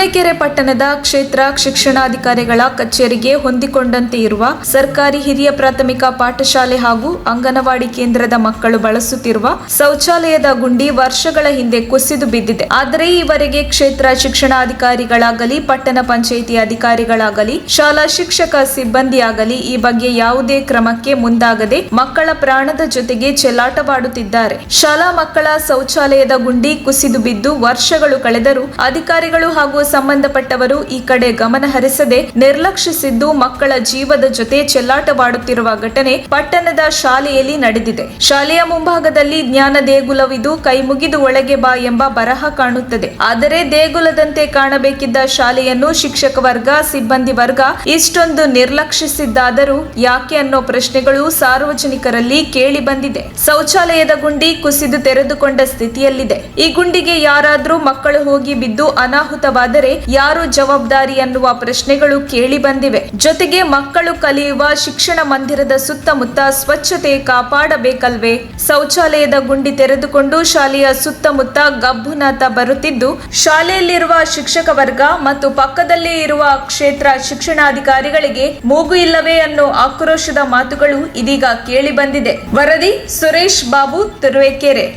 ತುರುವೇಕೆರೆ ಪಟ್ಟಣದ ಕ್ಷೇತ್ರ ಶಿಕ್ಷಣಾಧಿಕಾರಿಗಳ ಕಚೇರಿಗೆ ಹೊಂದಿಕೊಂಡಂತೆ ಇರುವ ಸರ್ಕಾರಿ ಹಿರಿಯ ಪ್ರಾಥಮಿಕ ಪಾಠಶಾಲೆ ಹಾಗೂ ಅಂಗನವಾಡಿ ಕೇಂದ್ರದ ಮಕ್ಕಳು ಬಳಸುತ್ತಿರುವ ಶೌಚಾಲಯದ ಗುಂಡಿ ವರ್ಷಗಳ ಹಿಂದೆ ಕುಸಿದು ಬಿದ್ದಿದೆ. ಆದರೆ ಈವರೆಗೆ ಕ್ಷೇತ್ರ ಶಿಕ್ಷಣಾಧಿಕಾರಿಗಳಾಗಲಿ, ಪಟ್ಟಣ ಪಂಚಾಯಿತಿ ಅಧಿಕಾರಿಗಳಾಗಲಿ, ಶಾಲಾ ಶಿಕ್ಷಕ ಸಿಬ್ಬಂದಿಯಾಗಲಿ ಈ ಬಗ್ಗೆ ಯಾವುದೇ ಕ್ರಮಕ್ಕೆ ಮುಂದಾಗದೆ ಮಕ್ಕಳ ಪ್ರಾಣದ ಜೊತೆಗೆ ಚೆಲ್ಲಾಟವಾಡುತ್ತಿದ್ದಾರೆ. ಶಾಲಾ ಮಕ್ಕಳ ಶೌಚಾಲಯದ ಗುಂಡಿ ಕುಸಿದು ಬಿದ್ದು ವರ್ಷಗಳು ಕಳೆದರೂ ಅಧಿಕಾರಿಗಳು ಹಾಗೂ ಸಂಬಂಧಪಟ್ಟವರು ಈ ಕಡೆ ಗಮನ ಹರಿಸದೆ ನಿರ್ಲಕ್ಷಿಸಿದ್ದು ಮಕ್ಕಳ ಜೀವದ ಜೊತೆ ಚೆಲ್ಲಾಟವಾಡುತ್ತಿರುವ ಘಟನೆ ಪಟ್ಟಣದ ಶಾಲೆಯಲ್ಲಿ ನಡೆದಿದೆ. ಶಾಲೆಯ ಮುಂಭಾಗದಲ್ಲಿ ಜ್ಞಾನ ದೇಗುಲವಿದು ಕೈ ಮುಗಿದು ಒಳಗೆ ಬಾ ಎಂಬ ಬರಹ ಕಾಣುತ್ತದೆ. ಆದರೆ ದೇಗುಲದಂತೆ ಕಾಣಬೇಕಿದ್ದ ಶಾಲೆಯನ್ನು ಶಿಕ್ಷಕ ವರ್ಗ, ಸಿಬ್ಬಂದಿ ವರ್ಗ ಇಷ್ಟೊಂದು ನಿರ್ಲಕ್ಷಿಸಿದ್ದಾದರೂ ಯಾಕೆ ಅನ್ನೋ ಪ್ರಶ್ನೆಗಳು ಸಾರ್ವಜನಿಕರಲ್ಲಿ ಕೇಳಿ ಬಂದಿದೆ. ಶೌಚಾಲಯದ ಗುಂಡಿ ಕುಸಿದು ತೆರೆದುಕೊಂಡ ಸ್ಥಿತಿಯಲ್ಲಿದೆ. ಈ ಗುಂಡಿಗೆ ಯಾರಾದ್ರೂ ಮಕ್ಕಳು ಹೋಗಿ ಬಿದ್ದು ಅನಾಹುತವಾದರೆ ಯಾರು ಜವಾಬ್ದಾರಿ ಅನ್ನುವ ಪ್ರಶ್ನೆಗಳು ಕೇಳಿ ಬಂದಿವೆ. ಜೊತೆಗೆ ಮಕ್ಕಳು ಕಲಿಯುವ ಶಿಕ್ಷಣ ಮಂದಿರದ ಸುತ್ತಮುತ್ತ ಸ್ವಚ್ಛತೆ ಕಾಪಾಡಬೇಕಲ್ವೇ? ಶೌಚಾಲಯದ ಗುಂಡಿ ತೆರೆದುಕೊಂಡು ಶಾಲೆಯ ಸುತ್ತಮುತ್ತ ಗಬ್ಬುನಾಥ ಬರುತ್ತಿದ್ದು ಶಾಲೆಯಲ್ಲಿರುವ ಶಿಕ್ಷಕ ವರ್ಗ ಮತ್ತು ಪಕ್ಕದಲ್ಲೇ ಇರುವ ಕ್ಷೇತ್ರ ಶಿಕ್ಷಣಾಧಿಕಾರಿಗಳಿಗೆ ಮೂಗು ಇಲ್ಲವೇ ಅನ್ನೋ ಆಕ್ರೋಶದ ಮಾತುಗಳು ಇದೀಗ ಕೇಳಿ ಬಂದಿದೆ. ವರದಿ ಸುರೇಶ್ ಬಾಬು, ತುರುವೇಕೆರೆ.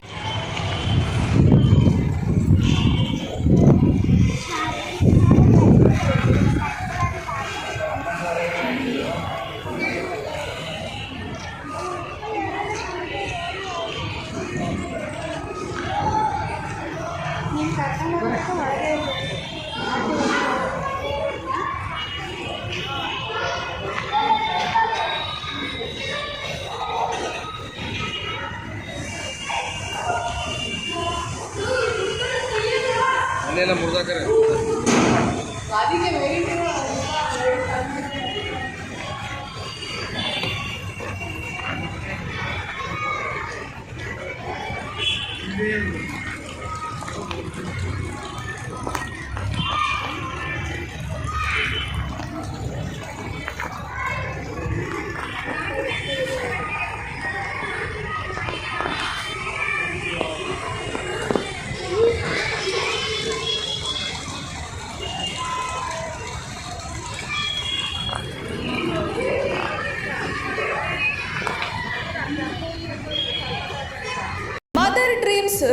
ಅಲ್ಲೆಲ್ಲ ಮುರ್ದಾಕರೆ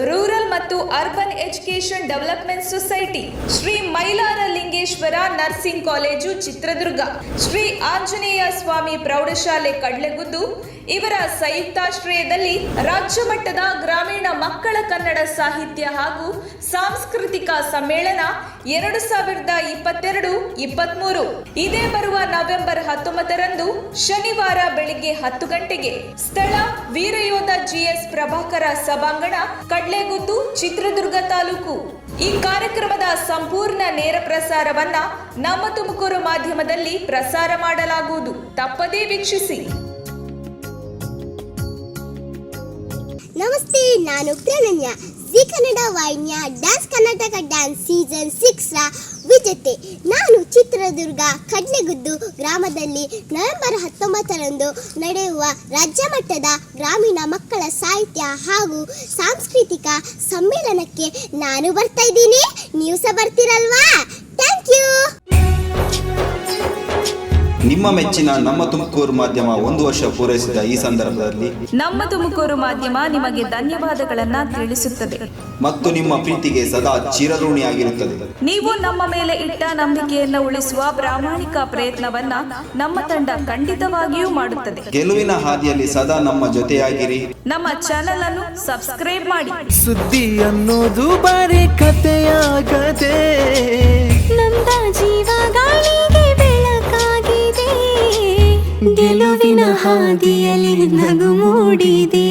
ರೂರಲ್ ಮತ್ತು urban education development society, Shri Mylara Lingeshwara nursing college Chitradurga, Shri Anjaneya Swami ಪ್ರೌಢಶಾಲೆ ಕಡ್ಲೆಗುದ್ದು ಇವರ ಸಂಯುಕ್ತಾಶ್ರಯದಲ್ಲಿ ರಾಜ್ಯ ಮಟ್ಟದ ಗ್ರಾಮೀಣ ಮಕ್ಕಳ ಕನ್ನಡ ಸಾಹಿತ್ಯ ಹಾಗೂ ಸಾಂಸ್ಕೃತಿಕ ಸಮ್ಮೇಳನ 2022-23 ಇದೇ ಬರುವ ನವೆಂಬರ್ 19ರಂದು ಶನಿವಾರ ಬೆಳಿಗ್ಗೆ 10 ಗಂಟೆಗೆ. ಸ್ಥಳ ವೀರಯೋಧ ಜಿಎಸ್ ಪ್ರಭಾಕರ ಸಭಾಂಗಣ, ಕಡ್ಲೆಗುದ್ದು, ಚಿತ್ರದುರ್ಗ ತಾಲೂಕು. ಈ ಕಾರ್ಯಕ್ರಮದ ಸಂಪೂರ್ಣ ನೇರ ಪ್ರಸಾರವನ್ನ ನಮ್ಮ ತುಮಕೂರು ಮಾಧ್ಯಮದಲ್ಲಿ ಪ್ರಸಾರ ಮಾಡಲಾಗುವುದು. ತಪ್ಪದೇ ವೀಕ್ಷಿಸಿ. ನಮಸ್ತೆ, ನಾನು ಪ್ರಣನ್ಯ, ಜಿ ಕನ್ನಡ ವಾಹಿನಿಯ ಡ್ಯಾನ್ಸ್ ಕರ್ನಾಟಕ ಡ್ಯಾನ್ಸ್ ಸೀಸನ್ 6ರ ವಿಜೇತೆ. ನಾನು ಚಿತ್ರದುರ್ಗ ಕಡ್ಲೆಗುದ್ದು ಗ್ರಾಮದಲ್ಲಿ ನವೆಂಬರ್ 19ರಂದು ನಡೆಯುವ ರಾಜ್ಯ ಮಟ್ಟದ ಗ್ರಾಮೀಣ ಮಕ್ಕಳ ಸಾಹಿತ್ಯ ಹಾಗೂ ಸಾಂಸ್ಕೃತಿಕ ಸಮ್ಮೇಳನಕ್ಕೆ ನಾನು ಬರ್ತಾ ಇದ್ದೀನಿ. ನೀವು ಸಹ ಬರ್ತೀರಲ್ವಾ? Thank you. ನಿಮ್ಮ ಮೆಚ್ಚಿನ ನಮ್ಮ ತುಮಕೂರು ಮಾಧ್ಯಮ 1 ವರ್ಷ ಪೂರೈಸಿದ ಈ ಸಂದರ್ಭದಲ್ಲಿ ನಮ್ಮ ತುಮಕೂರು ಮಾಧ್ಯಮ ನಿಮಗೆ ಧನ್ಯವಾದಗಳನ್ನ ತಿಳಿಸುತ್ತದೆ ಮತ್ತು ನಿಮ್ಮ ಪ್ರೀತಿಗೆ ಸದಾ ಚಿರಋಣಿಯಾಗಿರುತ್ತದೆ. ನೀವು ನಮ್ಮ ಮೇಲೆ ಇಟ್ಟ ನಂಬಿಕೆಯನ್ನು ಉಳಿಸುವ ಪ್ರಾಮಾಣಿಕ ಪ್ರಯತ್ನವನ್ನ ನಮ್ಮ ತಂಡ ಖಂಡಿತವಾಗಿಯೂ ಮಾಡುತ್ತದೆ. ಗೆಲುವಿನ ಹಾದಿಯಲ್ಲಿ ಸದಾ ನಮ್ಮ ಜೊತೆಯಾಗಿರಿ. ನಮ್ಮ ಚಾನೆಲ್ ಅನ್ನು ಸಬ್ಸ್ಕ್ರೈಬ್ ಮಾಡಿ. ಸುದ್ದಿ ಅನ್ನೋದು ಬರೀ ಕಥೆಯಾಗದೆ ನೊಂದ ಜೀವ ಗಾಳಿಗೆ ಬೆಳಕಾಗಿದೆ, ಗೆಲುವಿನ ಹಾದಿಯಲ್ಲಿ ನಗು ಮೂಡಿದೆ.